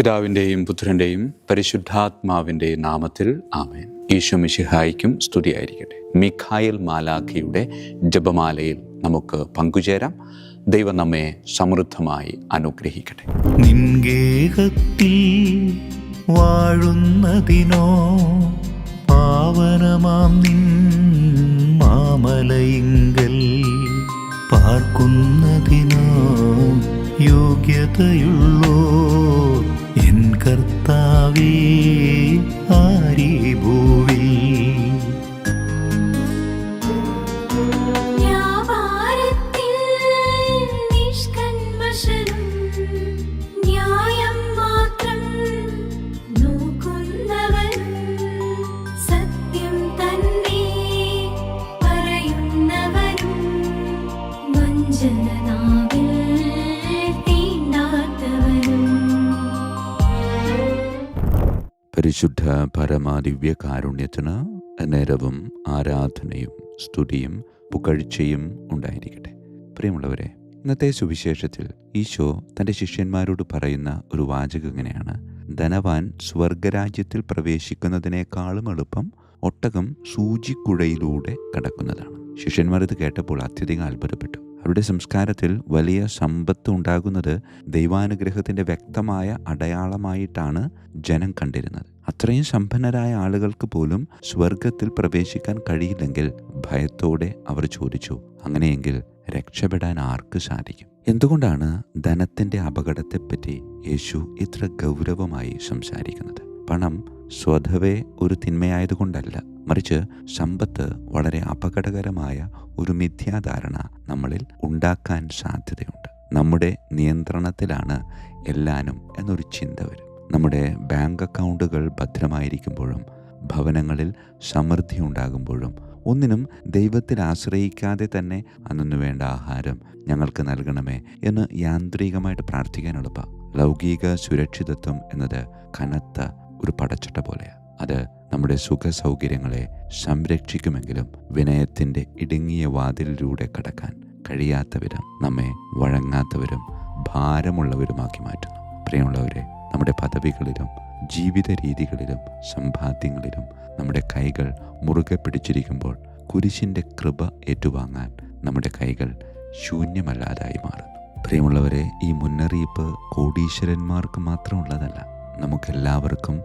പിതാവിൻ്റെയും പുത്രൻ്റെയും പരിശുദ്ധാത്മാവിൻ്റെയും നാമത്തിൽ ആമേൻ. ഈശോ മിശിഹായ്ക്കും സ്തുതിയായിരിക്കട്ടെ. മിഖായേൽ മാലാഖയുടെ ജപമാലയിൽ നമുക്ക് പങ്കുചേരാം. ദൈവം നമ്മെ സമൃദ്ധമായി അനുഗ്രഹിക്കട്ടെ. നിൻഗേഹത്തിൽ വാഴുന്നതിനോ പാവനമാം നിൻ മാമലയിങ്കൽ പാർക്കുന്നതിനോ യോഗ്യതയുള്ളോ എൻ കർത്താവേ ആരീ ഭൂവിൽ. പരിശുദ്ധ പരമാദിവ്യ കാരുണ്യത്തിന് നേരവും ആരാധനയും സ്തുതിയും പുകഴ്ചയും ഉണ്ടായിരിക്കട്ടെ. പ്രിയമുള്ളവരെ, ഇന്നത്തെ സുവിശേഷത്തിൽ ഈശോ തൻ്റെ ശിഷ്യന്മാരോട് പറയുന്ന ഒരു വാചകം ഇങ്ങനെയാണ്: ധനവാൻ സ്വർഗരാജ്യത്തിൽ പ്രവേശിക്കുന്നതിനേക്കാളും എളുപ്പം ഒട്ടകം സൂചിക്കുഴയിലൂടെ കടക്കുന്നതാണ്. ശിഷ്യന്മാർ ഇത് കേട്ടപ്പോൾ അത്യധികം അത്ഭുതപ്പെട്ടു. അവരുടെ സംസ്കാരത്തിൽ വലിയ സമ്പത്ത് ഉണ്ടാകുന്നത് ദൈവാനുഗ്രഹത്തിൻ്റെ വ്യക്തമായ അടയാളമായിട്ടാണ് ജനം കണ്ടിരുന്നത്. അത്രയും സമ്പന്നരായ ആളുകൾക്ക് പോലും സ്വർഗത്തിൽ പ്രവേശിക്കാൻ കഴിയില്ലെങ്കിൽ ഭയത്തോടെ അവർ ചോദിച്ചു, അങ്ങനെയെങ്കിൽ രക്ഷപ്പെടാൻ ആർക്ക് സാധിക്കും? എന്തുകൊണ്ടാണ് ധനത്തിൻ്റെ അപകടത്തെപ്പറ്റി യേശു ഇത്ര ഗൗരവമായി സംസാരിക്കുന്നത്? പണം സ്വതവേ ഒരു തിന്മയായതുകൊണ്ടല്ല, മറിച്ച് സമ്പത്ത് വളരെ അപകടകരമായ ഒരു മിഥ്യാധാരണ നമ്മളിൽ ഉണ്ടാക്കാൻ സാധ്യതയുണ്ട്. നമ്മുടെ നിയന്ത്രണത്തിലാണ് എല്ലാനും എന്നൊരു ചിന്ത വരും. നമ്മുടെ ബാങ്ക് അക്കൗണ്ടുകൾ ഭദ്രമായിരിക്കുമ്പോഴും ഭവനങ്ങളിൽ സമൃദ്ധി ഉണ്ടാകുമ്പോഴും ഒന്നിനും ദൈവത്തിൽ ആശ്രയിക്കാതെ തന്നെ അന്നു വേണ്ട ആഹാരം ഞങ്ങൾക്ക് നൽകണമേ എന്ന് യാന്ത്രികമായിട്ട് പ്രാർത്ഥിക്കാൻ എളുപ്പമാണ്. ലൗകിക സുരക്ഷിതത്വം എന്നത് കനത്ത ഒരു പടച്ചട്ട പോലെയാണ്. അത് നമ്മുടെ സുഖ സൗകര്യങ്ങളെ സംരക്ഷിക്കുമെങ്കിലും വിനയത്തിൻ്റെ ഇടുങ്ങിയ വാതിലിലൂടെ കടക്കാൻ കഴിയാത്ത വിധം നമ്മെ വഴങ്ങാത്തവരും ഭാരമുള്ളവരുമാക്കി മാറ്റുന്നു. പ്രിയമുള്ളവരെ, നമ്മുടെ പദവികളിലും ജീവിത രീതികളിലും സമ്പാദ്യങ്ങളിലും നമ്മുടെ കൈകൾ മുറുകെ പിടിച്ചിരിക്കുമ്പോൾ കുരിശിൻ്റെ കൃപ ഏറ്റുവാങ്ങാൻ നമ്മുടെ കൈകൾ ശൂന്യമല്ലാതായി മാറുന്നു. പ്രിയമുള്ളവരെ, ഈ മുന്നറിയിപ്പ് കോടീശ്വരന്മാർക്ക് മാത്രമുള്ളതല്ല. നമുക്കെല്ലാവർക്കും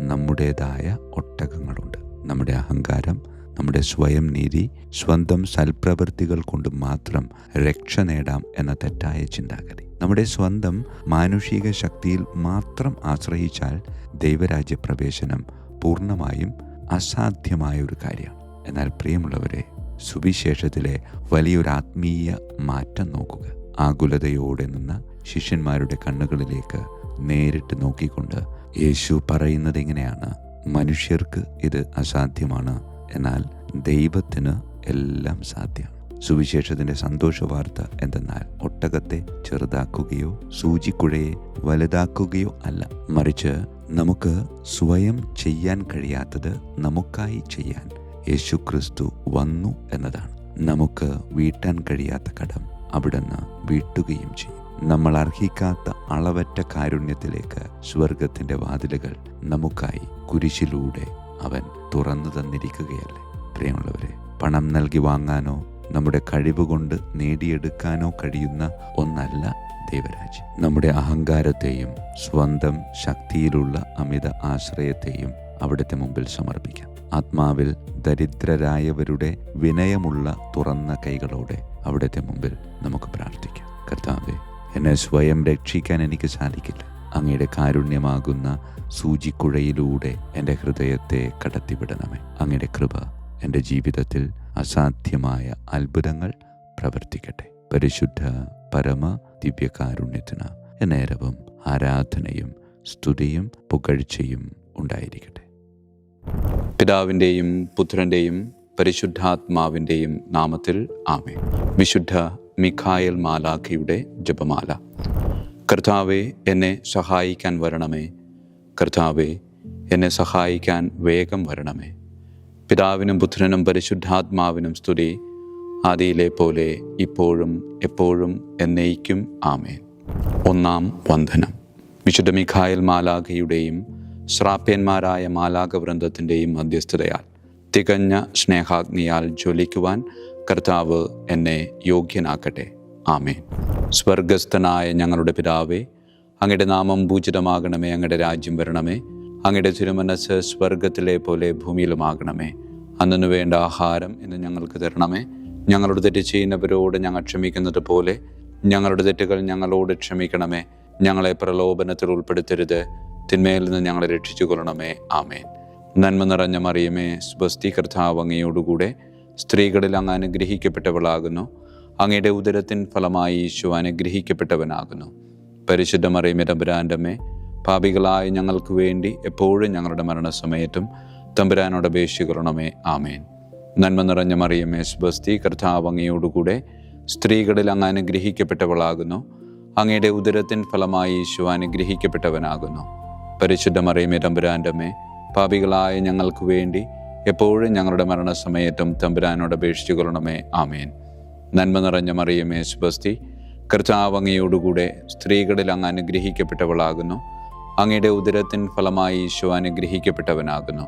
നമ്മുടേതായ ഒട്ടകങ്ങളുണ്ട്. നമ്മുടെ അഹങ്കാരം, നമ്മുടെ സ്വയം നീതി, സ്വന്തം സൽപ്രവൃത്തികൾ കൊണ്ട് മാത്രം രക്ഷ നേടാം എന്ന തെറ്റായ ചിന്താഗതി, നമ്മുടെ സ്വന്തം മാനുഷിക ശക്തിയിൽ മാത്രം ആശ്രയിച്ചാൽ ദൈവരാജ്യ പ്രവേശനം പൂർണ്ണമായും അസാധ്യമായ ഒരു കാര്യമാണ്. എന്നാൽ പ്രിയമുള്ളവരെ, സുവിശേഷത്തിലെ വലിയൊരു ആത്മീയ മാറ്റം നോക്കുക. ആകുലതയോടെ നിന്ന ശിഷ്യന്മാരുടെ കണ്ണുകളിലേക്ക് നേരിട്ട് നോക്കിക്കൊണ്ട് യേശു പറയുന്നത് ഇങ്ങനെയാണ്: മനുഷ്യർക്ക് ഇത് അസാധ്യമാണ്, എന്നാൽ ദൈവത്തിന് എല്ലാം സാധ്യമാണ്. സുവിശേഷത്തിൻ്റെ സന്തോഷ വാർത്ത എന്തെന്നാൽ ഒട്ടകത്തെ ചെറുതാക്കുകയോ സൂചിക്കുഴയെ വലുതാക്കുകയോ അല്ല, മറിച്ച് നമുക്ക് സ്വയം ചെയ്യാൻ കഴിയാത്തത് നമുക്കായി ചെയ്യാൻ യേശു ക്രിസ്തു വന്നു എന്നതാണ്. നമുക്ക് വീട്ടാൻ കഴിയാത്ത കടം അവിടുന്ന് വീട്ടുകയും ചെയ്യും. നമ്മൾ അർഹിക്കാത്ത അളവറ്റ കാരുണ്യത്തിലേക്ക് സ്വർഗത്തിൻ്റെ വാതിലുകൾ നമുക്കായി കുരിശിലൂടെ അവൻ തുറന്നു തന്നിരിക്കുകയല്ലേ. പ്രിയമുള്ളവരെ, പണം നൽകി വാങ്ങാനോ നമ്മുടെ കഴിവുകൊണ്ട് നേടിയെടുക്കാനോ കഴിയുന്ന ഒന്നല്ല ദൈവരാജ്യം. നമ്മുടെ അഹങ്കാരത്തെയും സ്വന്തം ശക്തിയിലുള്ള അമിത ആശ്രയത്തെയും അവിടുത്തെ മുമ്പിൽ സമർപ്പിക്കാം. ആത്മാവിൽ ദരിദ്രരായവരുടെ വിനയമുള്ള തുറന്ന കൈകളോടെ അവിടുത്തെ മുമ്പിൽ നമുക്ക് പ്രാർത്ഥിക്കാം. കർത്താവേ, എന്നെ സ്വയം രക്ഷിക്കാൻ എനിക്ക് സാധിക്കില്ല. അങ്ങയുടെ കാരുണ്യമാകുന്ന സൂചിക്കുഴയിലൂടെ എൻ്റെ ഹൃദയത്തെ കടത്തിവിടണമേ. അങ്ങയുടെ കൃപ എൻ്റെ ജീവിതത്തിൽ അസാധ്യമായ അത്ഭുതങ്ങൾ പ്രവർത്തിക്കട്ടെ. പരിശുദ്ധ പരമ ദിവ്യകാരുണ്യത്തിന് എന്നേരവും ആരാധനയും സ്തുതിയും പുകഴ്ചയും ഉണ്ടായിരിക്കട്ടെ. പിതാവിൻ്റെയും പുത്രൻ്റെയും പരിശുദ്ധാത്മാവിൻ്റെയും നാമത്തിൽ ആമേൻ. വിശുദ്ധ മിഖായേൽ മാലാഖയുടെ ജപമാല. കർത്താവേ, എന്നെ സഹായിക്കാൻ വരണമേ. കർത്താവേ, എന്നെ സഹായിക്കാൻ വേഗം വരണമേ. പിതാവിനും പുത്രനും പരിശുദ്ധാത്മാവിനും സ്തുതി, ആദിയിലെ പോലെ ഇപ്പോഴും എപ്പോഴും എന്നേക്കും ആമേൻ. ഒന്നാം വന്ദനം. വിശുദ്ധ മിഖായേൽ മാലാഖയുടെയും ശ്രാപ്യന്മാരായ മാലാഖവൃന്ദത്തിൻ്റെയും മധ്യസ്ഥതയാൽ തികഞ്ഞ സ്നേഹാഗ്നിയാൽ ജ്വലിക്കുവാൻ കർത്താവ് എന്നെ യോഗ്യനാക്കട്ടെ. ആമേൻ. സ്വർഗസ്ഥനായ ഞങ്ങളുടെ പിതാവേ, അങ്ങയുടെ നാമം പൂജിതമാകണമേ. അങ്ങയുടെ രാജ്യം വരണമേ. അങ്ങയുടെ തിരുമനസ്സ് സ്വർഗത്തിലെ പോലെ ഭൂമിയിലുമാകണമേ. അന്നു വേണ്ട ആഹാരം ഇന്ന് ഞങ്ങൾക്ക് തരണമേ. ഞങ്ങളുടെ തെറ്റ് ചെയ്യുന്നവരോട് ഞങ്ങൾ ക്ഷമിക്കുന്നത് പോലെ ഞങ്ങളുടെ തെറ്റുകൾ ഞങ്ങളോട് ക്ഷമിക്കണമേ. ഞങ്ങളെ പ്രലോഭനത്തിൽ ഉൾപ്പെടുത്തരുത്, തിന്മയിൽ നിന്ന് ഞങ്ങളെ രക്ഷിച്ചു കൊള്ളണമേ. ആമേൻ. നന്മ നിറഞ്ഞ മറിയമേ, സ്വസ്തി, കർത്താവ് അങ്ങയോടുകൂടെ സ്ത്രീകളിൽ അങ്ങ് അനുഗ്രഹിക്കപ്പെട്ടവളാകുന്നു. അങ്ങയുടെ ഉദരത്തിൻ ഫലമായി ഈശോ അനുഗ്രഹിക്കപ്പെട്ടവനാകുന്നു. പരിശുദ്ധ മറിയമേ, തമ്പുരാൻ്റെ അമ്മേ, പാപികളായ ഞങ്ങൾക്ക് വേണ്ടി എപ്പോഴും ഞങ്ങളുടെ മരണസമയത്തും തമ്പുരാനോട് അപേക്ഷിക്കണമേ. ആമേൻ. നന്മ നിറഞ്ഞ മറിയമേ, സ്വസ്തി, കർത്താവ് അങ്ങയോടുകൂടെ സ്ത്രീകളിൽ അങ്ങ് അനുഗ്രഹിക്കപ്പെട്ടവളാകുന്നു. അങ്ങയുടെ ഉദരത്തിൻ ഫലമായി ഈശോ അനുഗ്രഹിക്കപ്പെട്ടവനാകുന്നു. പരിശുദ്ധ മറിയമേ, തമ്പുരാൻ്റെ അമ്മേ, പാപികളായ ഞങ്ങൾക്ക് വേണ്ടി എപ്പോഴും ഞങ്ങളുടെ മരണസമയത്തും തമ്പുരാനോട് അപേക്ഷിച്ചു കൊള്ളണമേ. ആമേൻ. നന്മ നിറഞ്ഞ മറിയമേ, സ്വസ്തി, കർത്താവ് അങ്ങയോടുകൂടെ സ്ത്രീകളിൽ അങ്ങ് അനുഗ്രഹിക്കപ്പെട്ടവളാകുന്നു. അങ്ങയുടെ ഉദരത്തിൻ ഫലമായി ഈശോ അനുഗ്രഹിക്കപ്പെട്ടവനാകുന്നു.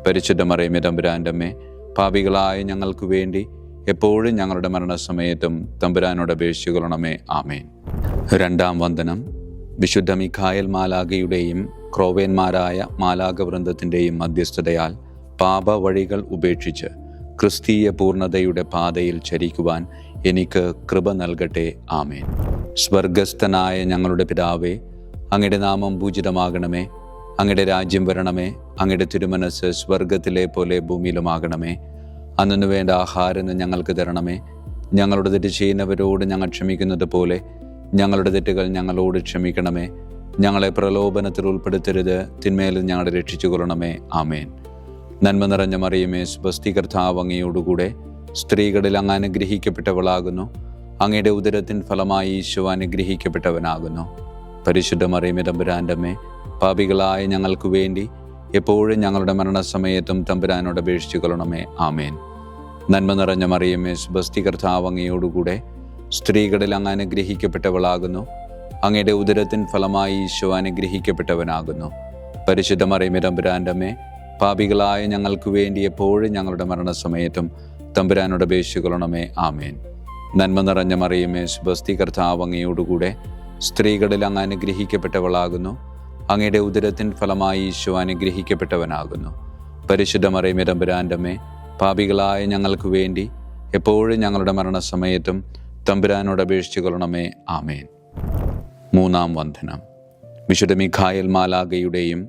പരിശുദ്ധ മറിയമേ, തമ്പുരാൻ്റെ അമ്മേ, പാപികളായ ഞങ്ങൾക്ക് വേണ്ടി എപ്പോഴും ഞങ്ങളുടെ മരണസമയത്തും തമ്പുരാനോട് അപേക്ഷിച്ചു കൊള്ളണമേ. ആമേൻ. രണ്ടാം വന്ദനം. വിശുദ്ധ മിഖായേൽ മാലാഖയുടെയും ക്രോവേന്മാരായ മാലാഖവൃന്ദത്തിൻ്റെയും മധ്യസ്ഥതയാൽ പാപവഴികൾ ഉപേക്ഷിച്ച് ക്രിസ്തീയ പൂർണ്ണതയുടെ പാതയിൽ ചരിക്കുവാൻ എനിക്ക് കൃപ നൽകട്ടെ. ആമേൻ. സ്വർഗസ്ഥനായ ഞങ്ങളുടെ പിതാവേ, അങ്ങയുടെ നാമം പൂജിതമാകണമേ. അങ്ങയുടെ രാജ്യം വരണമേ. അങ്ങയുടെ തിരുമനസ്സ് സ്വർഗത്തിലെ പോലെ ഭൂമിയിലുമാകണമേ. അന്നു വേണ്ട ആഹാരം ഞങ്ങൾക്ക് തരണമേ. ഞങ്ങളുടെ തെറ്റ് ചെയ്യുന്നവരോട് ഞങ്ങൾ ക്ഷമിക്കുന്നത് പോലെ ഞങ്ങളുടെ തെറ്റുകൾ ഞങ്ങളോട് ക്ഷമിക്കണമേ. ഞങ്ങളെ പ്രലോഭനത്തിൽ ഉൾപ്പെടുത്തരുത്, തിന്മയിൽ ഞങ്ങളെ രക്ഷിച്ചു കൊള്ളണമേ. ആമേൻ. നന്മ നിറഞ്ഞ മറിയമേ, സ്വസ്തി, കർത്താവ് അങ്ങയോടുകൂടെ സ്ത്രീകളിൽ അങ്ങ് അനുഗ്രഹിക്കപ്പെട്ടവളാകുന്നു. അങ്ങയുടെ ഉദരത്തിൻ ഫലമായി ഈശോ അനുഗ്രഹിക്കപ്പെട്ടവനാകുന്നു. പരിശുദ്ധ മറിയമേ, തമ്പുരാൻ്റെ അമ്മേ, പാപികളായ ഞങ്ങൾക്ക് വേണ്ടി എപ്പോഴും ഞങ്ങളുടെ മരണസമയത്തും തമ്പുരാനോട് അപേക്ഷിച്ചു കൊള്ളണമേ. ആമേൻ. നന്മ നിറഞ്ഞ മറിയമേ, സ്വസ്തി, കർത്താവ് അങ്ങയോടുകൂടെ സ്ത്രീകളിൽ അങ്ങ് അനുഗ്രഹിക്കപ്പെട്ടവളാകുന്നു. അങ്ങയുടെ ഉദരത്തിൻ ഫലമായി ഈശോ അനുഗ്രഹിക്കപ്പെട്ടവനാകുന്നു. പരിശുദ്ധ മറിയമേ, തമ്പുരാൻ്റെ അമ്മേ, പാപികളായ ഞങ്ങൾക്ക് വേണ്ടി എപ്പോഴും ഞങ്ങളുടെ മരണസമയത്തും തമ്പുരാനോട് അപേക്ഷിച്ചു കൊള്ളണമേ. ആമേൻ. നന്മ നിറഞ്ഞ മറിയമേ, സ്വസ്തി, കർത്താവ് അങ്ങയോടുകൂടെ സ്ത്രീകളിൽ അങ്ങ് അനുഗ്രഹിക്കപ്പെട്ടവളാകുന്നു. അങ്ങയുടെ ഉദരത്തിൻ ഫലമായി ഈശോ അനുഗ്രഹിക്കപ്പെട്ടവനാകുന്നു. പരിശുദ്ധ മറിയമേ, തമ്പുരാൻ്റെ അമ്മേ, പാപികളായ ഞങ്ങൾക്ക് വേണ്ടി എപ്പോഴും ഞങ്ങളുടെ മരണസമയത്തും തമ്പുരാനോട് അപേക്ഷിച്ചു കൊള്ളണമേ. ആമേൻ. മൂന്നാം വന്ദനം. വിശുദ്ധ മിഖായേൽ മാലാഖയുടെയും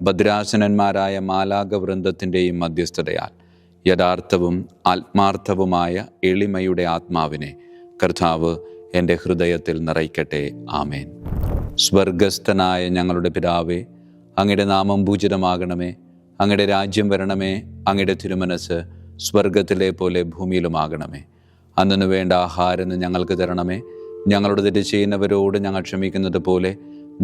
ഭദ്രാസനന്മാരായ മാലാഖവൃന്ദത്തിൻ്റെയും മധ്യസ്ഥതയാൽ യഥാർത്ഥവും ആത്മാർത്ഥവുമായ എളിമയുടെ ആത്മാവിനെ കർത്താവ് എൻ്റെ ഹൃദയത്തിൽ നിറയ്ക്കട്ടെ. ആമേൻ. സ്വർഗസ്ഥനായ ഞങ്ങളുടെ പിതാവേ, അങ്ങയുടെ നാമം പൂജിതമാകണമേ. അങ്ങയുടെ രാജ്യം വരണമേ. അങ്ങയുടെ തിരുമനസ്സ് സ്വർഗത്തിലെ പോലെ ഭൂമിയിലുമാകണമേ. അന്നു വേണ്ട ആഹാരം ഞങ്ങൾക്ക് തരണമേ. ഞങ്ങളുടെ തെറ്റ് ചെയ്യുന്നവരോട് ഞങ്ങൾ ക്ഷമിക്കുന്നത് പോലെ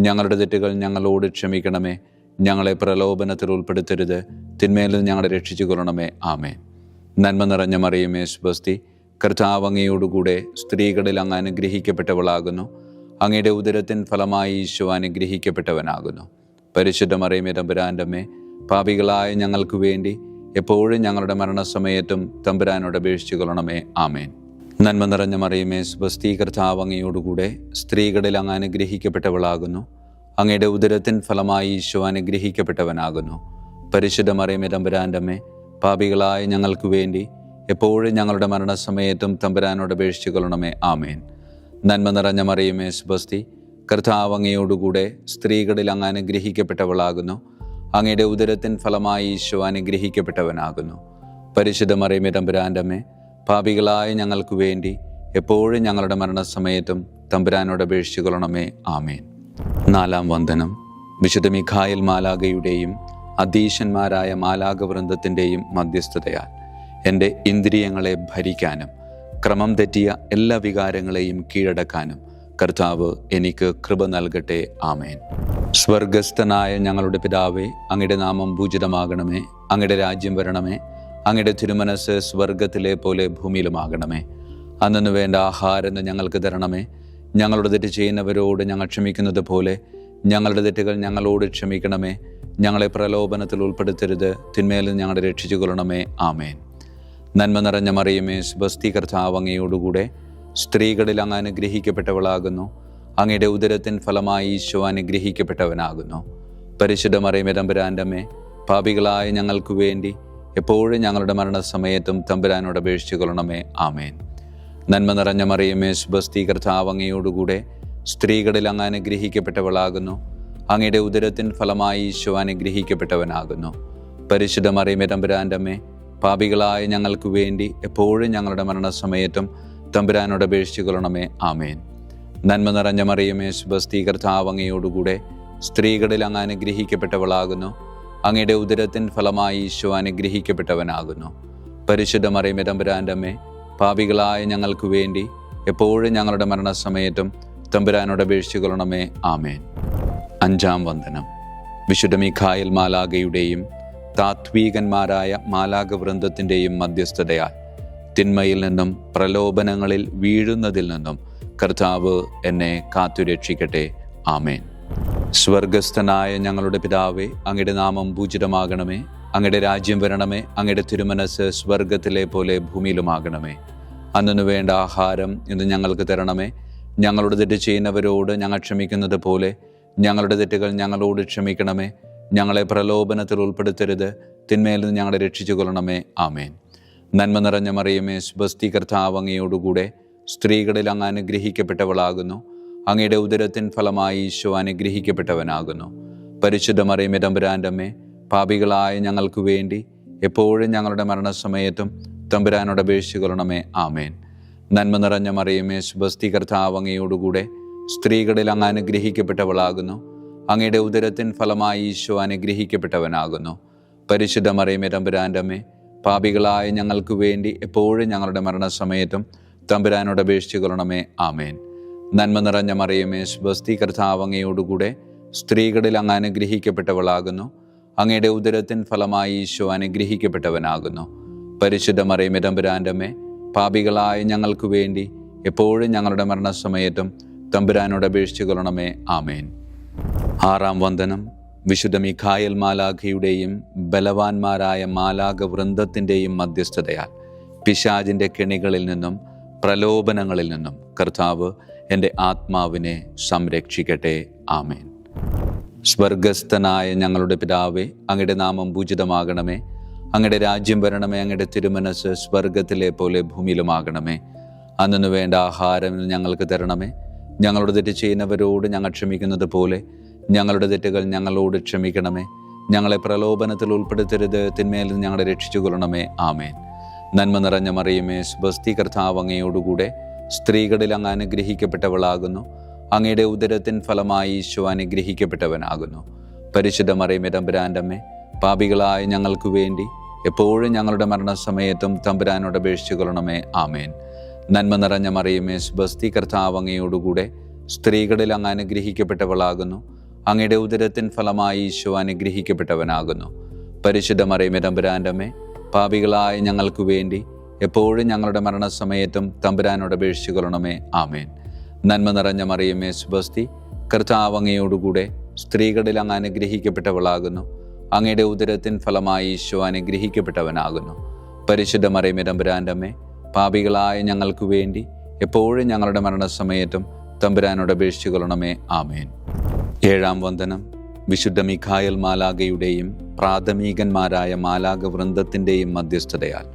ഞങ്ങളുടെ തെറ്റുകൾ ഞങ്ങളോട് ക്ഷമിക്കണമേ. ഞങ്ങളെ പ്രലോഭനത്തിൽ ഉൾപ്പെടുത്തരുത്, തിന്മയിൽ നിന്ന് ഞങ്ങളെ രക്ഷിച്ചു കൊള്ളണമേ. ആമേൻ. നന്മ നിറഞ്ഞ മറിയമേ, സ്വസ്തി, കർത്താവ് അങ്ങയോടുകൂടെ സ്ത്രീകളിൽ അങ്ങ് അനുഗ്രഹിക്കപ്പെട്ടവളാകുന്നു. അങ്ങയുടെ ഉദരത്തിൻ ഫലമായി ഈശോ അനുഗ്രഹിക്കപ്പെട്ടവനാകുന്നു. പരിശുദ്ധ മറിയമേ, തമ്പുരാൻ്റെ അമ്മേ, പാപികളായ ഞങ്ങൾക്ക് വേണ്ടി എപ്പോഴും ഞങ്ങളുടെ മരണസമയത്തും തമ്പുരാനോട് അപേക്ഷിച്ചു കൊള്ളണമേ. ആമേൻ. നന്മ നിറഞ്ഞ മറിയമേ, സ്വസ്തി, കർത്താവ് അങ്ങയോടുകൂടെ സ്ത്രീകളിൽ അങ്ങ് അനുഗ്രഹിക്കപ്പെട്ടവളാകുന്നു. അങ്ങയുടെ ഉദരത്തിൻ ഫലമായി ഈശോ അനുഗ്രഹിക്കപ്പെട്ടവനാകുന്നു. പരിശുദ്ധ മറിയമേ, തമ്പുരാൻ്റെ അമ്മേ, പാപികളായ ഞങ്ങൾക്ക് വേണ്ടി എപ്പോഴും ഞങ്ങളുടെ മരണസമയത്തും തമ്പുരാനോട് അപേക്ഷിച്ചു കൊള്ളണമേ. ആമേൻ. നന്മ നിറഞ്ഞ മറിയമേ, സ്വസ്തി, കർത്താവ് അങ്ങയോടുകൂടെ സ്ത്രീകളിൽ അങ്ങ് അനുഗ്രഹിക്കപ്പെട്ടവളാകുന്നു. അങ്ങയുടെ ഉദരത്തിൻ ഫലമായി ഈശോ അനുഗ്രഹിക്കപ്പെട്ടവനാകുന്നു. പരിശുദ്ധ മറിയമേ, തമ്പുരാൻ്റെ അമ്മേ, പാപികളായ ഞങ്ങൾക്ക് വേണ്ടി എപ്പോഴും ഞങ്ങളുടെ മരണസമയത്തും തമ്പുരാനോട് അപേക്ഷിച്ചു കൊള്ളണമേ. ആമേൻ. നാലാം വന്ദനം. വിശുദ്ധ മിഖായേൽ മാലാഖയുടെയും അധീശന്മാരായ മാലാഖവൃന്ദത്തിൻ്റെയും മധ്യസ്ഥതയാൽ എൻ്റെ ഇന്ദ്രിയങ്ങളെ ഭരിക്കാനും ക്രമം തെറ്റിയ എല്ലാ വികാരങ്ങളെയും കീഴടക്കാനും കർത്താവ് എനിക്ക് കൃപ നൽകട്ടെ. ആമേൻ. സ്വർഗസ്ഥനായ ഞങ്ങളുടെ പിതാവേ, അങ്ങയുടെ നാമം പൂജിതമാകണമേ. അങ്ങയുടെ രാജ്യം വരണമേ. അങ്ങയുടെ തിരുമനസ്സ് സ്വർഗത്തിലെ പോലെ ഭൂമിയിലുമാകണമേ. അന്നു വേണ്ട ആഹാരം ഞങ്ങൾക്ക് തരണമേ. ഞങ്ങളുടെ തെറ്റ് ചെയ്യുന്നവരോട് ഞങ്ങൾ ക്ഷമിക്കുന്നത് പോലെ ഞങ്ങളുടെ തെറ്റുകൾ ഞങ്ങളോട് ക്ഷമിക്കണമേ. ഞങ്ങളെ പ്രലോഭനത്തിൽ ഉൾപ്പെടുത്തരുത്, തിന്മയിൽ നിന്ന് ഞങ്ങളെ രക്ഷിച്ചു കൊള്ളണമേ. ആമേൻ. നന്മ നിറഞ്ഞ മറിയമേ, സ്വസ്തി, കർത്താവ് അങ്ങയോടുകൂടെ സ്ത്രീകളിൽ അങ്ങ് അനുഗ്രഹിക്കപ്പെട്ടവളാകുന്നു. അങ്ങയുടെ ഉദരത്തിൻ ഫലമായി ഈശോ അനുഗ്രഹിക്കപ്പെട്ടവനാകുന്നു. പരിശുദ്ധ മറിയമേ, തമ്പുരാൻ്റെ അമ്മേ, പാപികളായ ഞങ്ങൾക്ക് വേണ്ടി എപ്പോഴും ഞങ്ങളുടെ മരണസമയത്തും തമ്പുരാനോട് അപേക്ഷിച്ചു കൊള്ളണമേ. ആമേൻ. നന്മ നിറഞ്ഞ മറിയമേ, സ്വസ്തി, കർത്താവ് അങ്ങയോടുകൂടെ സ്ത്രീകളിൽ അങ്ങ് അനുഗ്രഹിക്കപ്പെട്ടവളാകുന്നു. അങ്ങയുടെ ഉദരത്തിൻ ഫലമായി ഈശോ അനുഗ്രഹിക്കപ്പെട്ടവനാകുന്നു. പരിശുദ്ധ മറിയമേ, തമ്പുരാൻ്റെ അമ്മേ, പാപികളായ ഞങ്ങൾക്ക് വേണ്ടി എപ്പോഴും ഞങ്ങളുടെ മരണസമയത്തും തമ്പുരാനോട് അപേക്ഷിച്ചു കൊള്ളണമേ. ആമേൻ. നന്മ നിറഞ്ഞ മറിയമേ, സ്വസ്തി, കർത്താവ് അങ്ങയോടുകൂടെ സ്ത്രീകളിൽ അങ്ങ് അനുഗ്രഹിക്കപ്പെട്ടവളാകുന്നു. അങ്ങയുടെ ഉദരത്തിൻ ഫലമായി ഈശോ അനുഗ്രഹിക്കപ്പെട്ടവനാകുന്നു. പരിശുദ്ധ മറിയമേ, തമ്പുരാൻ്റെ അമ്മേ, പാപികളായ ഞങ്ങൾക്ക് വേണ്ടി എപ്പോഴും ഞങ്ങളുടെ മരണസമയത്തും തമ്പുരാനോട് അപേക്ഷിച്ചു കൊള്ളണമേ. ആമേൻ. അഞ്ചാം വന്ദനം. വിശുദ്ധ മിഖായേൽ മാലാഖയുടെയും താത്വീകന്മാരായ മാലാഖവൃന്ദത്തിൻ്റെയും മധ്യസ്ഥതയാൽ തിന്മയിൽ നിന്നും പ്രലോഭനങ്ങളിൽ വീഴുന്നതിൽ നിന്നും കർത്താവ് എന്നെ കാത്തുരക്ഷിക്കട്ടെ. ആമേൻ. സ്വർഗസ്ഥനായ ഞങ്ങളുടെ പിതാവേ, അങ്ങയുടെ നാമം പൂജിതമാകണമേ. അങ്ങയുടെ രാജ്യം വരണമേ. അങ്ങയുടെ തിരുമനസ് സ്വർഗത്തിലെ പോലെ ഭൂമിയിലുമാകണമേ. അന്നു വേണ്ട ആഹാരം ഇന്ന് ഞങ്ങൾക്ക് തരണമേ. ഞങ്ങളുടെ തെറ്റ് ചെയ്യുന്നവരോട് ഞങ്ങൾ ക്ഷമിക്കുന്നത് പോലെ ഞങ്ങളുടെ തെറ്റുകൾ ഞങ്ങളോട് ക്ഷമിക്കണമേ. ഞങ്ങളെ പ്രലോഭനത്തിൽ ഉൾപ്പെടുത്തരുത്, തിന്മയിൽ നിന്ന് ഞങ്ങളെ രക്ഷിച്ചു കൊള്ളണമേ. ആമേൻ. നന്മ നിറഞ്ഞ മറിയമേ, സ്വസ്തി, കർത്താവ് അങ്ങയോടുകൂടെ സ്ത്രീകളിൽ അങ്ങ് അനുഗ്രഹിക്കപ്പെട്ടവളാകുന്നു. അങ്ങയുടെ ഉദരത്തിൻ ഫലമായി ഈശോ അനുഗ്രഹിക്കപ്പെട്ടവനാകുന്നു. പരിശുദ്ധ മറിയമേ, തമ്പുരാൻ്റെ അമ്മേ, പാപികളായ ഞങ്ങൾക്ക് വേണ്ടി എപ്പോഴും ഞങ്ങളുടെ മരണസമയത്തും തമ്പുരാനോട് അപേക്ഷിച്ചു കൊള്ളണമേ. ആമേൻ. നന്മ നിറഞ്ഞ മറിയമേ, സ്വസ്തി, കർത്താവ് അങ്ങയോടുകൂടെ സ്ത്രീകളിൽ അങ്ങ് അനുഗ്രഹിക്കപ്പെട്ടവളാകുന്നു. അങ്ങയുടെ ഉദരത്തിൻ ഫലമായി ഈശോ അനുഗ്രഹിക്കപ്പെട്ടവനാകുന്നു. പരിശുദ്ധ മറിയമേ, തമ്പുരാൻ്റെ അമ്മേ, പാപികളായ ഞങ്ങൾക്ക് വേണ്ടി എപ്പോഴും ഞങ്ങളുടെ മരണസമയത്തും തമ്പുരാനോട് അപേക്ഷിച്ചു കൊള്ളണമേ. ആമേൻ. നന്മ നിറഞ്ഞ മറിയമേ, സ്വസ്തി, കർത്താവ് അങ്ങയോടുകൂടെ സ്ത്രീകളിൽ അങ്ങ് അനുഗ്രഹിക്കപ്പെട്ടവളാകുന്നു. അങ്ങയുടെ ഉദരത്തിൻ ഫലമായി ഈശോ അനുഗ്രഹിക്കപ്പെട്ടവനാകുന്നു. പരിശുദ്ധ മറിയമേ, തമ്പുരാൻ്റെ അമ്മേ, പാപികളായ ഞങ്ങൾക്ക് വേണ്ടി എപ്പോഴും ഞങ്ങളുടെ മരണസമയത്തും തമ്പുരാനോട് അപേക്ഷിച്ചു കൊള്ളണമേ. ആമേൻ. ആറാം വന്ദനം. വിശുദ്ധ മിഖായേൽ മാലാഖയുടെയും ബലവാന്മാരായ മാലാഖവൃന്ദത്തിൻ്റെയും മധ്യസ്ഥതയാൽ പിശാചിൻ്റെ കെണികളിൽ നിന്നും പ്രലോഭനങ്ങളിൽ നിന്നും കർത്താവ് എൻ്റെ ആത്മാവിനെ സംരക്ഷിക്കട്ടെ. ആമേൻ. സ്വർഗസ്ഥനായ ഞങ്ങളുടെ പിതാവേ, അങ്ങയുടെ നാമം പൂജിതമാകണമേ. അങ്ങയുടെ രാജ്യം വരണമേ. അങ്ങയുടെ തിരുമനസ് സ്വർഗത്തിലെ പോലെ ഭൂമിയിലുമാകണമേ. അന്നു വേണ്ട ആഹാരം ഞങ്ങൾക്ക് തരണമേ. ഞങ്ങളുടെ തെറ്റ് ചെയ്യുന്നവരോട് ഞങ്ങൾ ക്ഷമിക്കുന്നത് പോലെ ഞങ്ങളുടെ തെറ്റുകൾ ഞങ്ങളോട് ക്ഷമിക്കണമേ. ഞങ്ങളെ പ്രലോഭനത്തിൽ ഉൾപ്പെടുത്തരുത്, തിന്മയിൽ നിന്ന് ഞങ്ങളെ രക്ഷിച്ചു കൊള്ളണമേ. ആമേൻ. നന്മ നിറഞ്ഞ മറിയമേ, സ്വസ്തി, കർത്താവ് അങ്ങയോടുകൂടെ സ്ത്രീകളിൽ അങ്ങ് അനുഗ്രഹിക്കപ്പെട്ടവളാകുന്നു. അങ്ങയുടെ ഉദരത്തിൻ ഫലമായി ഈശോ അനുഗ്രഹിക്കപ്പെട്ടവനാകുന്നു. പരിശുദ്ധ മറിയമേ, തമ്പുരാൻ്റെ അമ്മേ, പാപികളായ ഞങ്ങൾക്ക് വേണ്ടി എപ്പോഴും ഞങ്ങളുടെ മരണസമയത്തും തമ്പുരാനോട് അപേക്ഷിച്ചു കൊള്ളണമേ. ആമേൻ. നന്മ നിറഞ്ഞ മറിയമേ, സ്വസ്തി, കർത്താവ് അങ്ങയോടുകൂടെ സ്ത്രീകളിൽ അങ്ങ് അനുഗ്രഹിക്കപ്പെട്ടവളാകുന്നു. അങ്ങയുടെ ഉദരത്തിൻ ഫലമായി ഈശോ അനുഗ്രഹിക്കപ്പെട്ടവനാകുന്നു. പരിശുദ്ധ മറിയമേ, തമ്പുരാൻ്റെ അമ്മേ, പാപികളായ ഞങ്ങൾക്ക് വേണ്ടി എപ്പോഴും ഞങ്ങളുടെ മരണസമയത്തും തമ്പുരാനോട് അപേക്ഷിച്ചു കൊള്ളണമേ. ആമേൻ. നന്മ നിറഞ്ഞ മറിയമേ, സ്വസ്തി, കർത്താവ് അങ്ങയോടുകൂടെ സ്ത്രീകളിൽ അങ്ങ് അനുഗ്രഹിക്കപ്പെട്ടവളാകുന്നു. അങ്ങയുടെ ഉദരത്തിൻ ഫലമായി ഈശോ അനുഗ്രഹിക്കപ്പെട്ടവനാകുന്നു. പരിശുദ്ധ മറിയമേ, തമ്പുരാൻ്റെ അമ്മേ, പാപികളായ ഞങ്ങൾക്ക് വേണ്ടി എപ്പോഴും ഞങ്ങളുടെ മരണസമയത്തും തമ്പുരാനോട് അപേക്ഷിച്ചു കൊള്ളണമേ. ആമേൻ. ഏഴാം വന്ദനം. വിശുദ്ധ മിഖായേൽ മാലാഖയുടെയും പ്രാഥമികന്മാരായ മാലാഖവൃന്ദത്തിൻ്റെയും മധ്യസ്ഥതയാൽ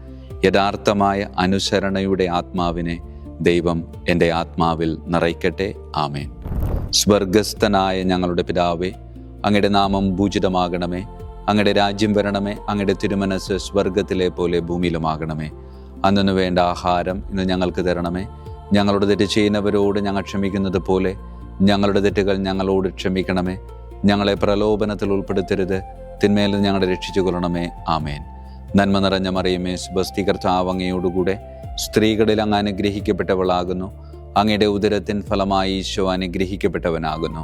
യഥാർത്ഥമായ അനുസരണയുടെ ആത്മാവിനെ ദൈവം എൻ്റെ ആത്മാവിൽ നിറയ്ക്കട്ടെ. ആമേൻ. സ്വർഗസ്ഥനായ ഞങ്ങളുടെ പിതാവേ, അങ്ങയുടെ നാമം പൂജിതമാകണമേ. അങ്ങയുടെ രാജ്യം വരണമേ. അങ്ങയുടെ തിരുമനസ് സ്വർഗത്തിലെ പോലെ ഭൂമിയിലുമാകണമേ. അന്നു വേണ്ട ആഹാരം ഇന്ന് ഞങ്ങൾക്ക് തരണമേ. ഞങ്ങളുടെ തെറ്റ് ചെയ്യുന്നവരോട് ഞങ്ങൾ ക്ഷമിക്കുന്നത് പോലെ ഞങ്ങളുടെ തെറ്റുകൾ ഞങ്ങളോട് ക്ഷമിക്കണമേ. ഞങ്ങളെ പ്രലോഭനത്തിൽ ഉൾപ്പെടുത്തരുത്, തിന്മയിൽ നിന്ന് ഞങ്ങളെ രക്ഷിച്ചു കൊള്ളണമേ. ആമേൻ. നന്മ നിറഞ്ഞ മറിയമേ, സ്വസ്തി, കർത്താവ് അങ്ങയോടുകൂടെ സ്ത്രീകളിൽ അങ്ങ് അനുഗ്രഹിക്കപ്പെട്ടവളാകുന്നു. അങ്ങയുടെ ഉദരത്തിൻ ഫലമായി ഈശോ അനുഗ്രഹിക്കപ്പെട്ടവനാകുന്നു.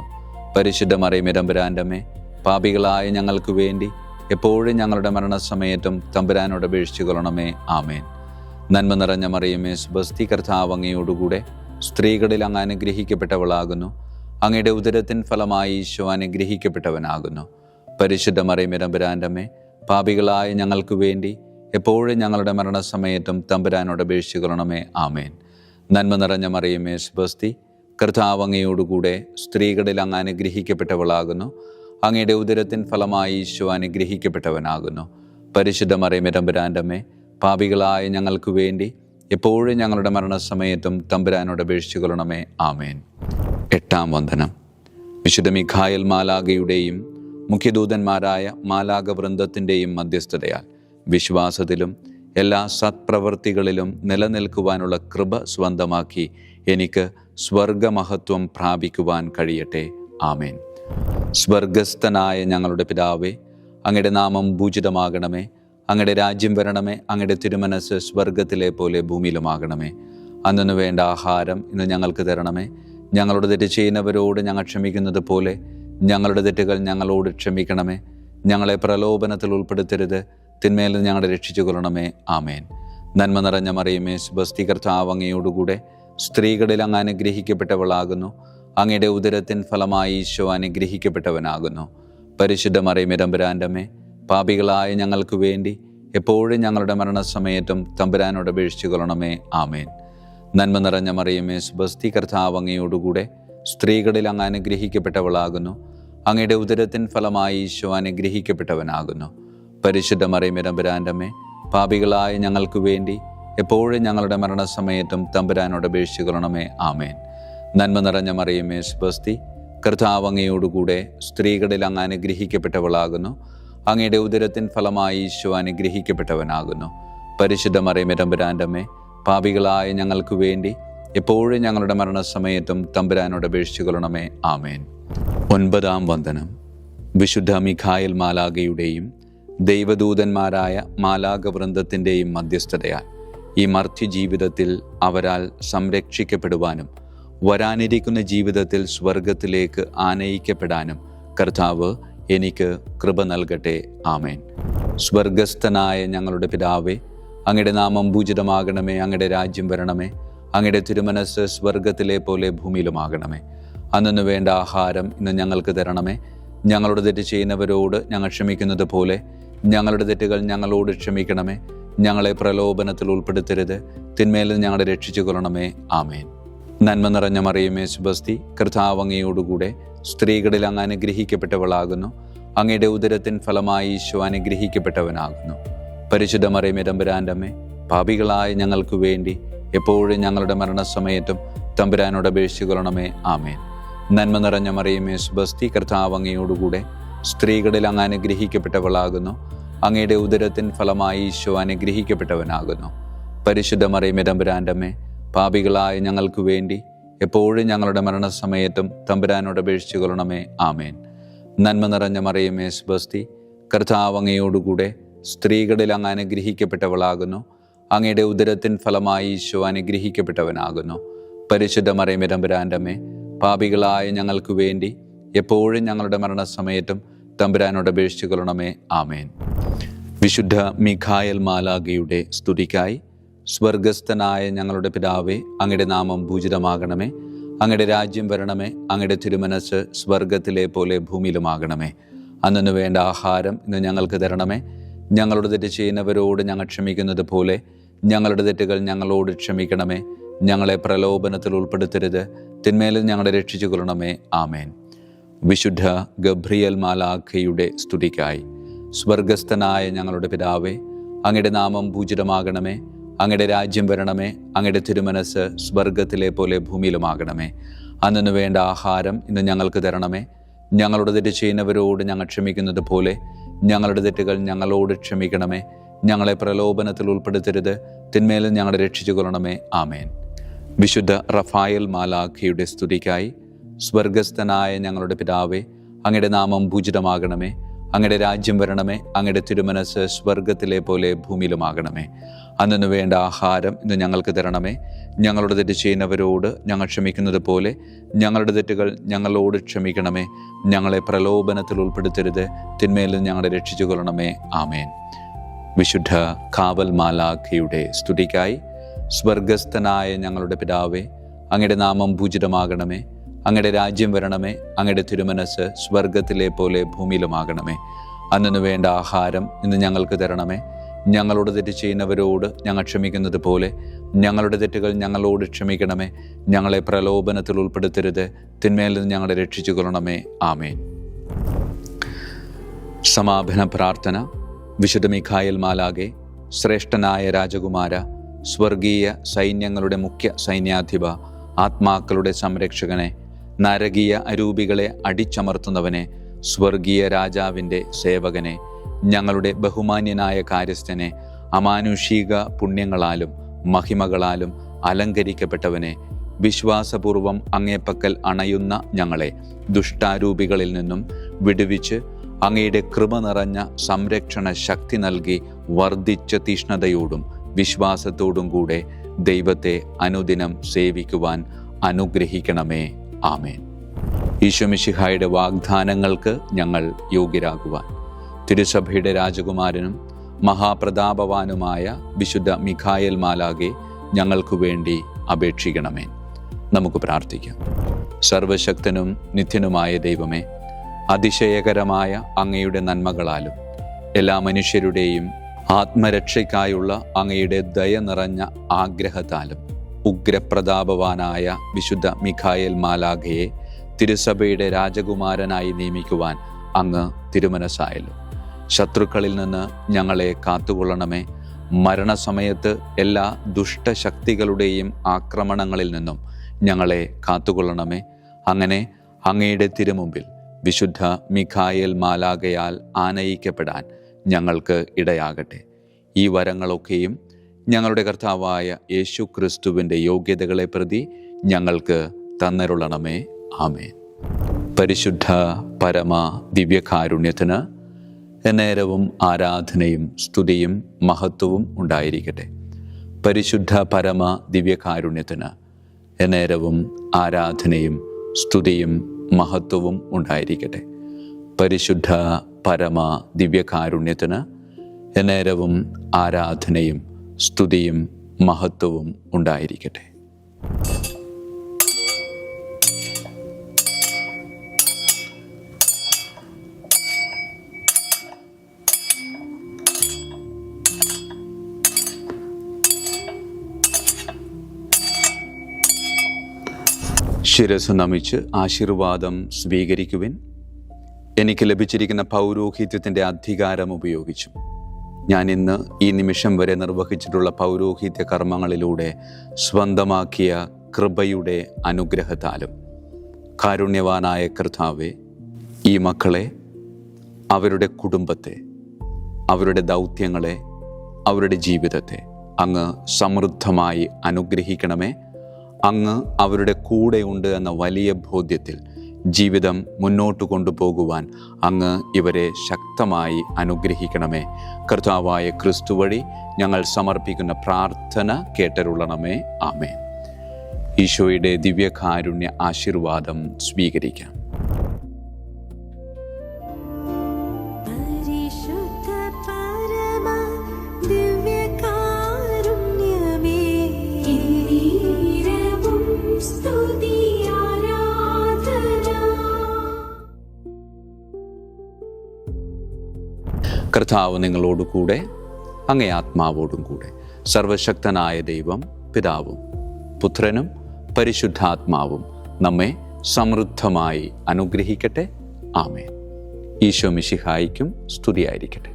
പരിശുദ്ധ മറിയമേ, തമ്പുരാൻ്റെ അമ്മേ, പാപികളായ ഞങ്ങൾക്ക് വേണ്ടി എപ്പോഴും ഞങ്ങളുടെ മരണസമയത്തും തമ്പുരാനോട് അപേക്ഷിച്ചു കൊള്ളണമേ. ആമേൻ. നന്മ നിറഞ്ഞ മറിയമേ, സ്വസ്തി, കർത്താവ് അങ്ങയോടുകൂടെ സ്ത്രീകളിൽ അങ്ങ് അനുഗ്രഹിക്കപ്പെട്ടവളാകുന്നു. അങ്ങയുടെ ഉദരത്തിൻ ഫലമായി ഈശോ അനുഗ്രഹിക്കപ്പെട്ടവനാകുന്നു. പരിശുദ്ധ മറിയമേ തമ്പുരാൻ്റെ അമ്മേ, പാപികളായ ഞങ്ങൾക്ക് വേണ്ടി എപ്പോഴും ഞങ്ങളുടെ മരണസമയത്തും തമ്പുരാനോട് അപേക്ഷിക്കണമേ. ആമേൻ. നന്മ നിറഞ്ഞ മറിയമേ സ്വസ്തി, കർത്താവ് അങ്ങയോടുകൂടെ സ്ത്രീകളിൽ അങ്ങ് അനുഗ്രഹിക്കപ്പെട്ടവളാകുന്നു. അങ്ങയുടെ ഉദരത്തിൻ ഫലമായി ഈശോ അനുഗ്രഹിക്കപ്പെട്ടവനാകുന്നു. പരിശുദ്ധ മറിയമേ തമ്പുരാൻ്റെ അമ്മേ, പാപികളായ ഞങ്ങൾക്ക് വേണ്ടി എപ്പോഴും ഞങ്ങളുടെ മരണസമയത്തും തമ്പുരാനോട് അപേക്ഷിക്കണമേ. ആമേൻ. 8-ാം വന്ദനം. വിശുദ്ധ മിഖായേൽ മാലാഖയുടെയും മുഖ്യദൂതന്മാരായ മാലാഖവൃന്ദത്തിൻ്റെയും മധ്യസ്ഥതയാൽ വിശ്വാസത്തിലും എല്ലാ സത്പ്രവൃത്തികളിലും നിലനിൽക്കുവാനുള്ള കൃപ സ്വന്തമാക്കി എനിക്ക് സ്വർഗമഹത്വം പ്രാപിക്കുവാൻ കഴിയട്ടെ. ആമേൻ. സ്വർഗസ്ഥനായ ഞങ്ങളുടെ പിതാവേ, അങ്ങയുടെ നാമം പൂജിതമാകണമേ. അങ്ങയുടെ രാജ്യം വരണമേ. അങ്ങയുടെ തിരുമനസ് സ്വർഗത്തിലെ പോലെ ഭൂമിയിലുമാകണമേ. അന്നു വേണ്ട ആഹാരം ഇന്ന് ഞങ്ങൾക്ക് തരണമേ. ഞങ്ങളുടെ തെറ്റ് ചെയ്യുന്നവരോട് ഞങ്ങൾ ക്ഷമിക്കുന്നത് പോലെ ഞങ്ങളുടെ തെറ്റുകൾ ഞങ്ങളോട് ക്ഷമിക്കണമേ. ഞങ്ങളെ പ്രലോഭനത്തിൽ ഉൾപ്പെടുത്തരുത്, തിന്മയിൽ ഞങ്ങളെ രക്ഷിച്ചു കൊള്ളണമേ. ആമേൻ. നന്മ നിറഞ്ഞ മറിയമേ സ്വസ്തി, കർത്താവ് അങ്ങയോടുകൂടെ സ്ത്രീകളിൽ അങ്ങ് അനുഗ്രഹിക്കപ്പെട്ടവളാകുന്നു. അങ്ങയുടെ ഉദരത്തിൻ ഫലമായി ഈശോ അനുഗ്രഹിക്കപ്പെട്ടവനാകുന്നു. പരിശുദ്ധ മറിയമേ തമ്പുരാൻ്റെ അമ്മേ, പാപികളായ ഞങ്ങൾക്ക് വേണ്ടി എപ്പോഴും ഞങ്ങളുടെ മരണസമയത്തും തമ്പുരാനോട് അപേക്ഷിച്ചു കൊള്ളണമേ. ആമേൻ. നന്മ നിറഞ്ഞ മറിയമേ സ്വസ്തി, കർത്താവ് അങ്ങയോടുകൂടെ സ്ത്രീകളിൽ അങ്ങ് അനുഗ്രഹിക്കപ്പെട്ടവളാകുന്നു. അങ്ങയുടെ ഉദരത്തിൻ ഫലമായി ഈശോ അനുഗ്രഹിക്കപ്പെട്ടവനാകുന്നു. പരിശുദ്ധ മറിയമേ തമ്പുരാൻ്റെ അമ്മേ, പാപികളായ ഞങ്ങൾക്ക് വേണ്ടി എപ്പോഴും ഞങ്ങളുടെ മരണസമയത്തും തമ്പുരാനോട് അപേക്ഷിച്ചു കൊള്ളണമേ. ആമേൻ. നന്മ നിറഞ്ഞ മറിയമേ സ്വസ്തി, കർത്താവ് അങ്ങയോടുകൂടെ സ്ത്രീകളിൽ അങ്ങ് അനുഗ്രഹിക്കപ്പെട്ടവളാകുന്നു. അങ്ങയുടെ ഉദരത്തിൻ ഫലമായി ഈശോ അനുഗ്രഹിക്കപ്പെട്ടവനാകുന്നു. പരിശുദ്ധ മറിയമേ തമ്പുരാൻ്റെ അമ്മേ, പാപികളായ ഞങ്ങൾക്ക് വേണ്ടി എപ്പോഴും ഞങ്ങളുടെ മരണസമയത്തും തമ്പുരാനോട് അപേക്ഷിച്ചു കൊള്ളണമേ. ആമേൻ. 9-ാം വന്ദനം. വിശുദ്ധ മിഖായേൽ മാലാഖയുടെയും ദൈവദൂതന്മാരായ മാലാഖവൃന്ദത്തിൻ്റെയും മധ്യസ്ഥതയാൽ ഈ മർത്യജീവിതത്തിൽ അവരാൽ സംരക്ഷിക്കപ്പെടുവാനും വരാനിരിക്കുന്ന ജീവിതത്തിൽ സ്വർഗത്തിലേക്ക് ആനയിക്കപ്പെടാനും കർത്താവ് എനിക്ക് കൃപ നൽകട്ടെ. ആമേൻ. സ്വർഗസ്ഥനായ ഞങ്ങളുടെ പിതാവേ, അങ്ങയുടെ നാമം പൂജിതമാകണമേ. അങ്ങയുടെ രാജ്യം വരണമേ. അങ്ങയുടെ തിരുമനസ് സ്വർഗത്തിലെ പോലെ ഭൂമിയിലുമാകണമേ. അന്നു വേണ്ട ആഹാരം ഇന്ന് ഞങ്ങൾക്ക് തരണമേ. ഞങ്ങളുടെ തെറ്റ് ചെയ്യുന്നവരോട് ഞങ്ങൾ ക്ഷമിക്കുന്നത് പോലെ ഞങ്ങളുടെ തെറ്റുകൾ ഞങ്ങളോട് ക്ഷമിക്കണമേ. ഞങ്ങളെ പ്രലോഭനത്തിൽ ഉൾപ്പെടുത്തരുത്, തിന്മയിൽ ഞങ്ങളെ രക്ഷിച്ചു കൊള്ളണമേ. ആമേൻ. നന്മ നിറഞ്ഞ മറിയമേ സ്വസ്തി, കർത്താവ് അങ്ങയോടുകൂടെ സ്ത്രീകളിൽ അങ്ങ് അനുഗ്രഹിക്കപ്പെട്ടവളാകുന്നു. അങ്ങയുടെ ഉദരത്തിൻ ഫലമായി ഈശോ അനുഗ്രഹിക്കപ്പെട്ടവനാകുന്നു. പരിശുദ്ധ മറിയമേ തമ്പുരാൻ്റെ അമ്മേ, പാപികളായ ഞങ്ങൾക്ക് വേണ്ടി എപ്പോഴും ഞങ്ങളുടെ മരണസമയത്തും തമ്പുരാനോട് അപേക്ഷിച്ചു കൊള്ളണമേ. ആമേൻ. നന്മ നിറഞ്ഞ മറിയമേ സ്വസ്തി, കർത്താവ് അങ്ങയോടുകൂടെ സ്ത്രീകളിൽ അങ്ങ് അനുഗ്രഹിക്കപ്പെട്ടവളാകുന്നു. അങ്ങയുടെ ഉദരത്തിൻ ഫലമായി ഈശോ അനുഗ്രഹിക്കപ്പെട്ടവനാകുന്നു. പരിശുദ്ധ മറിയമേ തമ്പുരാൻ്റെ അമ്മേ, പാപികളായ ഞങ്ങൾക്ക് വേണ്ടി എപ്പോഴും ഞങ്ങളുടെ മരണസമയത്തും തമ്പുരാനോട് അപേക്ഷിച്ചു കൊള്ളണമേ. ആമേൻ. നന്മ നിറഞ്ഞ മറിയമേ സ്വസ്തി, കർത്താവ് അങ്ങയോടുകൂടെ സ്ത്രീകളിൽ അങ്ങ് അനുഗ്രഹിക്കപ്പെട്ടവളാകുന്നു. അങ്ങയുടെ ഉദരത്തിൻ ഫലമായി ഈശോ അനുഗ്രഹിക്കപ്പെട്ടവനാകുന്നു. പരിശുദ്ധ മറിയമേ തമ്പുരാൻ്റെ അമ്മേ, പാപികളായ ഞങ്ങൾക്ക് വേണ്ടി എപ്പോഴും ഞങ്ങളുടെ മരണസമയത്തും തമ്പുരാനോട് അപേക്ഷിച്ചു കൊള്ളണമേ. ആമേൻ. വിശുദ്ധ മിഖായേൽ മാലാഖയുടെ സ്തുതിക്കായി സ്വർഗസ്ഥനായ ഞങ്ങളുടെ പിതാവേ, അങ്ങയുടെ നാമം പൂജിതമാകണമേ. അങ്ങയുടെ രാജ്യം വരണമേ. അങ്ങയുടെ തിരുമനസ് സ്വർഗത്തിലെ പോലെ ഭൂമിയിലുമാകണമേ. അന്നു വേണ്ട ആഹാരം ഇന്ന് ഞങ്ങൾക്ക് തരണമേ. ഞങ്ങളുടെ തെറ്റ് ചെയ്യുന്നവരോട് ഞങ്ങൾ ക്ഷമിക്കുന്നത് പോലെ ഞങ്ങളുടെ തെറ്റുകൾ ഞങ്ങളോട് ക്ഷമിക്കണമേ. ഞങ്ങളെ പ്രലോഭനത്തിൽ ഉൾപ്പെടുത്തരുത്, തിന്മയിൽ ഞങ്ങളെ രക്ഷിച്ചു കൊള്ളണമേ. ആമേൻ. വിശുദ്ധ ഗബ്രിയേൽ മാലാഖയുടെ സ്തുതിക്കായി സ്വർഗസ്ഥനായ ഞങ്ങളുടെ പിതാവേ, അങ്ങയുടെ നാമം പൂജിതമാകണമേ. അങ്ങയുടെ രാജ്യം വരണമേ. അങ്ങയുടെ തിരുമനസ് സ്വർഗത്തിലെ പോലെ ഭൂമിയിലുമാകണമേ. അന്നു വേണ്ട ആഹാരം ഇന്ന് ഞങ്ങൾക്ക് തരണമേ. ഞങ്ങളുടെ തെറ്റ് ചെയ്യുന്നവരോട് ഞങ്ങൾ ക്ഷമിക്കുന്നത് പോലെ ഞങ്ങളുടെ തെറ്റുകൾ ഞങ്ങളോട് ക്ഷമിക്കണമേ. ഞങ്ങളെ പ്രലോഭനത്തിൽ ഉൾപ്പെടുത്തരുത്, തിന്മയിൽ ഞങ്ങളെ രക്ഷിച്ചു കൊള്ളണമേ. ആമേൻ. വിശുദ്ധ റഫായേൽ മാലാഖയുടെ സ്തുതിക്കായി സ്വർഗസ്ഥനായ ഞങ്ങളുടെ പിതാവേ, അങ്ങയുടെ നാമം പൂജിതമാകണമേ. അങ്ങയുടെ രാജ്യം വരണമേ. അങ്ങയുടെ തിരുമനസ് സ്വർഗത്തിലെ പോലെ ഭൂമിയിലുമാകണമേ. അന്നു വേണ്ട ആഹാരം ഇന്ന് ഞങ്ങൾക്ക് തരണമേ. ഞങ്ങളുടെ തെറ്റ് ചെയ്യുന്നവരോട് ഞങ്ങൾ ക്ഷമിക്കുന്നത് പോലെ ഞങ്ങളുടെ തെറ്റുകൾ ഞങ്ങളോട് ക്ഷമിക്കണമേ. ഞങ്ങളെ പ്രലോഭനത്തിൽ ഉൾപ്പെടുത്തരുത്, തിന്മയിൽ ഞങ്ങളെ രക്ഷിച്ചു കൊള്ളണമേ. ആമേൻ. വിശുദ്ധ കാവൽ മാലാഖയുടെ സ്തുതിക്കായി സ്വർഗസ്ഥനായ ഞങ്ങളുടെ പിതാവേ, അങ്ങയുടെ നാമം പൂജിതമാകണമേ. അങ്ങയുടെ രാജ്യം വരണമേ. അങ്ങയുടെ തിരുമനസ് സ്വർഗത്തിലെ പോലെ ഭൂമിയിലുമാകണമേ. അന്നു വേണ്ട ആഹാരം ഇന്ന് ഞങ്ങൾക്ക് തരണമേ. ഞങ്ങളോട് തെറ്റ് ചെയ്യുന്നവരോട് ഞങ്ങൾ ക്ഷമിക്കുന്നത് പോലെ ഞങ്ങളുടെ തെറ്റുകൾ ഞങ്ങളോട് ക്ഷമിക്കണമേ. ഞങ്ങളെ പ്രലോഭനത്തിൽ ഉൾപ്പെടുത്തരുത്, തിന്മയിൽ നിന്ന് ഞങ്ങളെ രക്ഷിച്ചു കൊള്ളണമേ. ആമേൻ. സമാപന പ്രാർത്ഥന. വിശുദ്ധ മിഖായേൽ മാലാഖേ, ശ്രേഷ്ഠനായ രാജകുമാര, സ്വർഗീയ സൈന്യങ്ങളുടെ മുഖ്യ സൈന്യാധിപ, ആത്മാക്കളുടെ സംരക്ഷകനെ, നരകീയ അരൂപികളെ അടിച്ചമർത്തുന്നവനെ, സ്വർഗീയ രാജാവിൻ്റെ സേവകനെ, ഞങ്ങളുടെ ബഹുമാന്യനായ കാര്യസ്ഥനെ, അമാനുഷിക പുണ്യങ്ങളാലും മഹിമകളാലും അലങ്കരിക്കപ്പെട്ടവനെ, വിശ്വാസപൂർവം അങ്ങേപ്പക്കൽ അണയുന്ന ഞങ്ങളെ ദുഷ്ടാരൂപികളിൽ നിന്നും വിടുവിച്ച് അങ്ങയുടെ കൃപ നിറഞ്ഞ സംരക്ഷണ ശക്തി നൽകി വർദ്ധിച്ച തീഷ്ണതയോടും വിശ്വാസത്തോടും കൂടെ ദൈവത്തെ അനുദിനം സേവിക്കുവാൻ അനുഗ്രഹിക്കണമേ. ആമേൻ. ഈശോ മിശിഹായുടെ വാഗ്ദാനങ്ങൾക്ക് ഞങ്ങൾ യോഗ്യരാകുവാൻ തിരുസഭയുടെ രാജകുമാരനും മഹാപ്രതാപവാനുമായ വിശുദ്ധ മിഖായേൽ മാലാഖേ, ഞങ്ങൾക്കു വേണ്ടി അപേക്ഷിക്കണമേ. നമുക്ക് പ്രാർത്ഥിക്കാം. സർവശക്തനും നിത്യനുമായ ദൈവമേ, അതിശയകരമായ അങ്ങയുടെ നന്മകളാലും എല്ലാ മനുഷ്യരുടെയും ആത്മരക്ഷയ്ക്കായുള്ള അങ്ങയുടെ ദയ നിറഞ്ഞ ആഗ്രഹത്താലും ഉഗ്രപ്രതാപവാനായ വിശുദ്ധ മിഖായേൽ മാലാഖയെ തിരുസഭയുടെ രാജകുമാരനായി നിയമിക്കുവാൻ അങ്ങ് തിരുമനസ്സായല്ലോ. ശത്രുക്കളിൽ നിന്ന് ഞങ്ങളെ കാത്തുകൊള്ളണമേ. മരണസമയത്ത് എല്ലാ ദുഷ്ടശക്തികളുടെയും ആക്രമണങ്ങളിൽ നിന്നും ഞങ്ങളെ കാത്തുകൊള്ളണമേ. അങ്ങനെ അങ്ങയുടെ തിരുമുമ്പിൽ വിശുദ്ധ മിഖായേൽ മാലാഖയാൽ ആനയിക്കപ്പെടാൻ ഞങ്ങൾക്ക് ഇടയാകട്ടെ. ഈ വരങ്ങളൊക്കെയും ഞങ്ങളുടെ കർത്താവായ യേശു ക്രിസ്തുവിൻ്റെ യോഗ്യതകളെ പ്രതി ഞങ്ങൾക്ക് തന്നരുളണമേ. ആമേൻ. പരിശുദ്ധ പരമ ദിവ്യകാരുണ്യത്തിന് എന്നേരവും ആരാധനയും സ്തുതിയും മഹത്വവും ഉണ്ടായിരിക്കട്ടെ. പരിശുദ്ധ പരമ ദിവ്യകാരുണ്യത്തിന് എന്നേരവും ആരാധനയും സ്തുതിയും മഹത്വവും ഉണ്ടായിരിക്കട്ടെ. പരിശുദ്ധ പരമ ദിവ്യകാരുണ്യത്തിന് എന്നേരവും ആരാധനയും സ്തുതിയും മഹത്വവും ഉണ്ടായിരിക്കട്ടെ. ശിരസ് നമിച്ച് ആശീർവാദം സ്വീകരിക്കുവിൻ. എനിക്ക് ലഭിച്ചിരിക്കുന്ന പൗരോഹിത്യത്തിൻ്റെ അധികാരം ഉപയോഗിച്ചും ഞാൻ ഇന്ന് ഈ നിമിഷം വരെ നിർവഹിച്ചിട്ടുള്ള പൗരോഹിത്യ കർമ്മങ്ങളിലൂടെ സ്വന്തമാക്കിയ കൃപയുടെ അനുഗ്രഹത്താലും കാരുണ്യവാനായ കർത്താവേ, ഈ മക്കളെ, അവരുടെ കുടുംബത്തെ, അവരുടെ ദൗത്യങ്ങളെ, അവരുടെ ജീവിതത്തെ അങ്ങ് സമൃദ്ധമായി അനുഗ്രഹിക്കണമേ. അങ്ങ് അവരുടെ കൂടെയുണ്ട് എന്ന വലിയ ബോധ്യത്തിൽ ജീവിതം മുന്നോട്ട് കൊണ്ടുപോകുവാൻ അങ്ങ് ഇവരെ ശക്തമായി അനുഗ്രഹിക്കണമേ. കർത്താവായ ക്രിസ്തു വഴി ഞങ്ങൾ സമർപ്പിക്കുന്ന പ്രാർത്ഥന കേട്ടരുളണമേ. ആമേൻ. ഈശോയുടെ ദിവ്യകാരുണ്യ ആശീർവാദം സ്വീകരിക്കാം. കർത്താവ് നിങ്ങളോട് കൂടെ, അങ്ങേ ആത്മാവോടും കൂടെ. സർവശക്തനായ ദൈവം പിതാവും പുത്രനും പരിശുദ്ധാത്മാവും നമ്മെ സമൃദ്ധമായി അനുഗ്രഹിക്കട്ടെ. ആമേൻ. ഈശോ മിശിഹായിക്കും സ്തുതിയായിരിക്കട്ടെ.